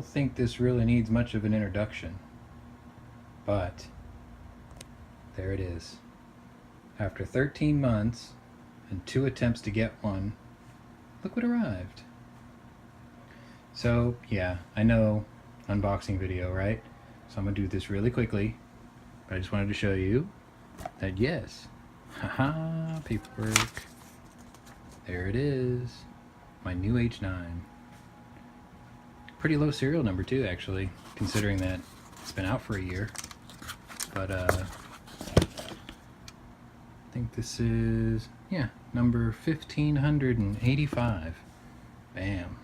think this really needs much of an introduction, but there it is. After 13 months and 2 attempts to get one, look what arrived. So yeah, I know, unboxing video, right? So I'm gonna do this really quickly, but I just wanted to show you that yes, haha, paperwork. There it is, my new H9. Pretty low serial number too, actually, considering that it's been out for a year. But I think this is, yeah, number 1585. Bam.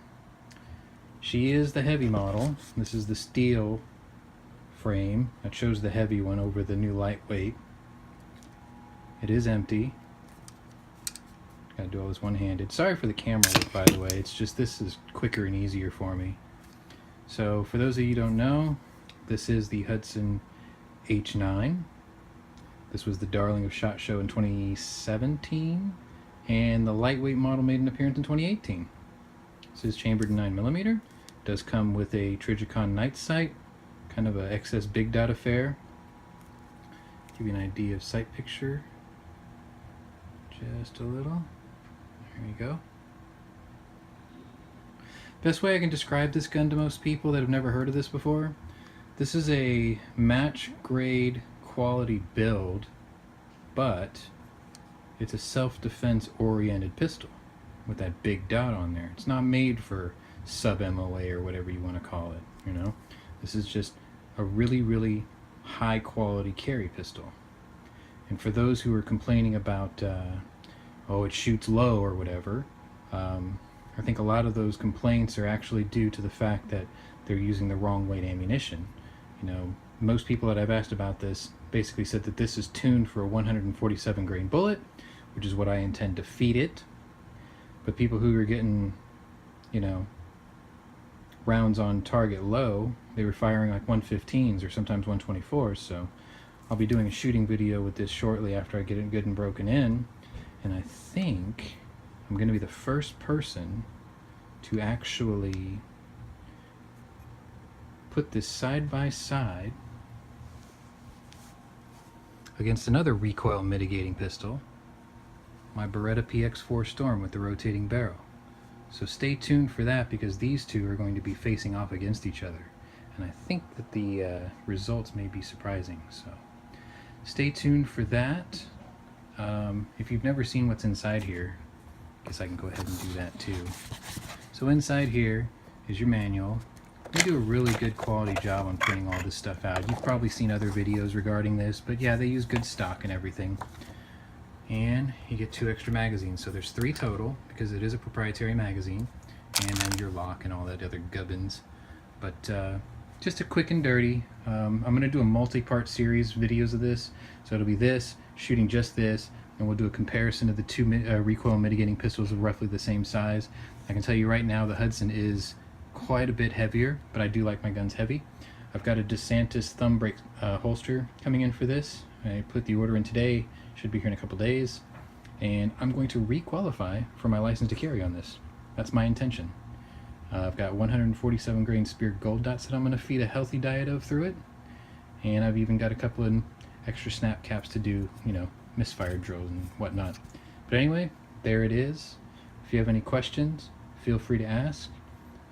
She is the heavy model. This is the steel frame that shows the heavy one over the new lightweight. It is empty. Gotta do all this one-handed. Sorry for the camera look, by the way. It's just this is quicker and easier for me. So for those of you who don't know, this is the Hudson H9. This was the darling of SHOT Show in 2017, and the lightweight model made an appearance in 2018. This is chambered in 9mm. Does come with a Trijicon night sight, kind of a XS big dot affair. Give you an idea of sight picture. Just a little. There you go. Best way I can describe this gun to most people that have never heard of this before, this is a match grade quality build, but it's a self-defense oriented pistol with that big dot on there. It's not made for sub MOA or whatever you want to call it, you know. This is just a really high quality carry pistol. And for those who are complaining about oh, it shoots low or whatever, I think a lot of those complaints are actually due to the fact that they're using the wrong weight ammunition. You know, most people that I've asked about this basically said that this is tuned for a 147 grain bullet, which is what I intend to feed it. But people who are getting, you know, rounds on target low, they were firing like 115s or sometimes 124s. So I'll be doing a shooting video with this shortly after I get it good and broken in. And I think I'm going to be the first person to actually put this side by side against another recoil mitigating pistol, my Beretta PX4 Storm with the rotating barrel. So stay tuned for that, because these two are going to be facing off against each other. And I think that the results may be surprising, so stay tuned for that. If you've never seen what's inside here, I guess I can go ahead and do that too. So inside here is your manual. They do a really good quality job on printing all this stuff out. You've probably seen other videos regarding this, but yeah, they use good stock and everything. And you get 2 extra magazines, so there's 3 total, because it is a proprietary magazine, and then your lock and all that other gubbins. But just a quick and dirty. I'm going to do a multi-part series videos of this, so it'll be this, shooting just this, and we'll do a comparison of the 2 recoil mitigating pistols of roughly the same size. I can tell you right now the Hudson is quite a bit heavier, but I do like my guns heavy. I've got a DeSantis thumb brake holster coming in for this. I put the order in today, should be here in a couple days, and I'm going to re-qualify for my license to carry on this. That's my intention. I've got 147 grain spear gold dots that I'm going to feed a healthy diet of through it, and I've even got a couple of extra snap caps to do, you know, misfire drills and whatnot. But anyway, there it is. If you have any questions, feel free to ask.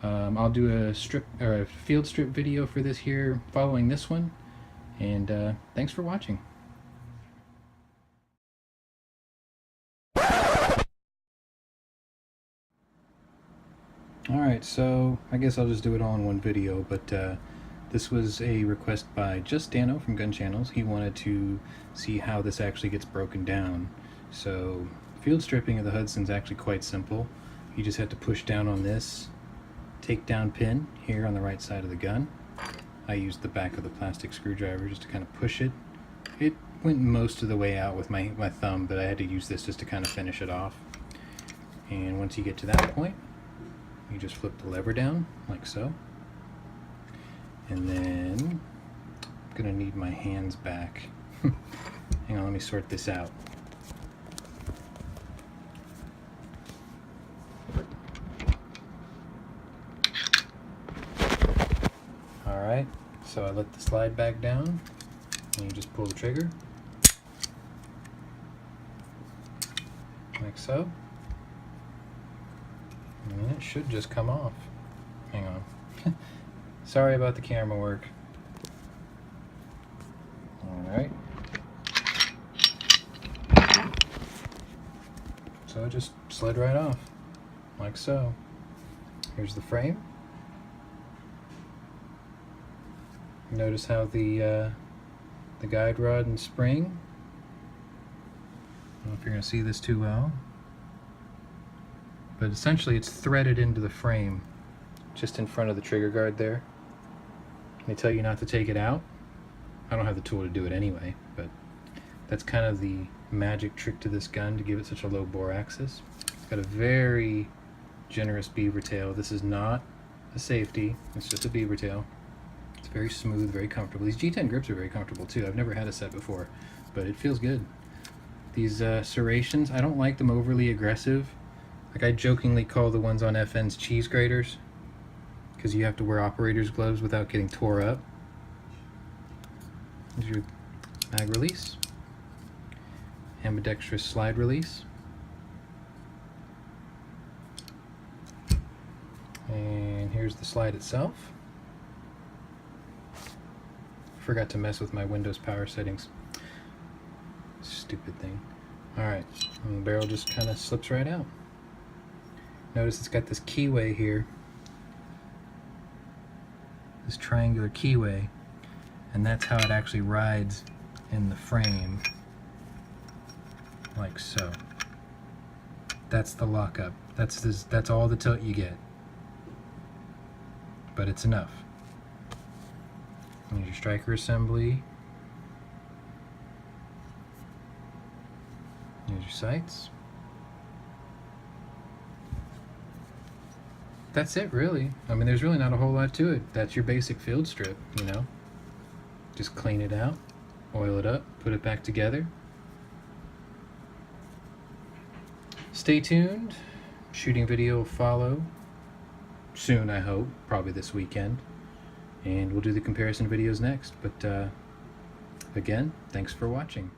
I'll do a field strip video for this here following this one, and thanks for watching. Alright, so I guess I'll just do it all in one video, but this was a request by Just Dano from Gun Channels. He wanted to see how this actually gets broken down. So field stripping of the Hudson's actually quite simple. You just have to push down on this takedown pin here on the right side of the gun. I used the back of the plastic screwdriver just to kind of push it. It went most of the way out with my thumb, but I had to use this just to kind of finish it off. And once you get to that point, you just flip the lever down like so. And then I'm gonna need my hands back. Hang on, let me sort this out. So I let the slide back down, and you just pull the trigger, like so, and it should just come off. Hang on. Sorry about the camera work. Alright. So it just slid right off, like so. Here's the frame. Notice how the guide rod and spring, I don't know if you're going to see this too well, but essentially it's threaded into the frame just in front of the trigger guard there. They tell you not to take it out. I don't have the tool to do it anyway, but that's kind of the magic trick to this gun to give it such a low bore axis. It's got a very generous beaver tail. This is not a safety, it's just a beaver tail. It's very smooth, very comfortable. These G10 grips are very comfortable too. I've never had a set before, but it feels good. These serrations, I don't like them overly aggressive. Like I jokingly call the ones on FNs cheese graters, because you have to wear operator's gloves without getting tore up. Here's your mag release, ambidextrous slide release, and here's the slide itself. Forgot to mess with my Windows power settings. Stupid thing. Alright, and the barrel just kind of slips right out. Notice it's got this keyway here, this triangular keyway, and that's how it actually rides in the frame, like so. That's the lockup. That's all the tilt you get, but it's enough. Here's your striker assembly. Here's your sights. That's it, really. I mean, there's really not a whole lot to it. That's your basic field strip, you know. Just clean it out, oil it up, put it back together. Stay tuned. Shooting video will follow soon, I hope, probably this weekend. And we'll do the comparison videos next. But again, thanks for watching.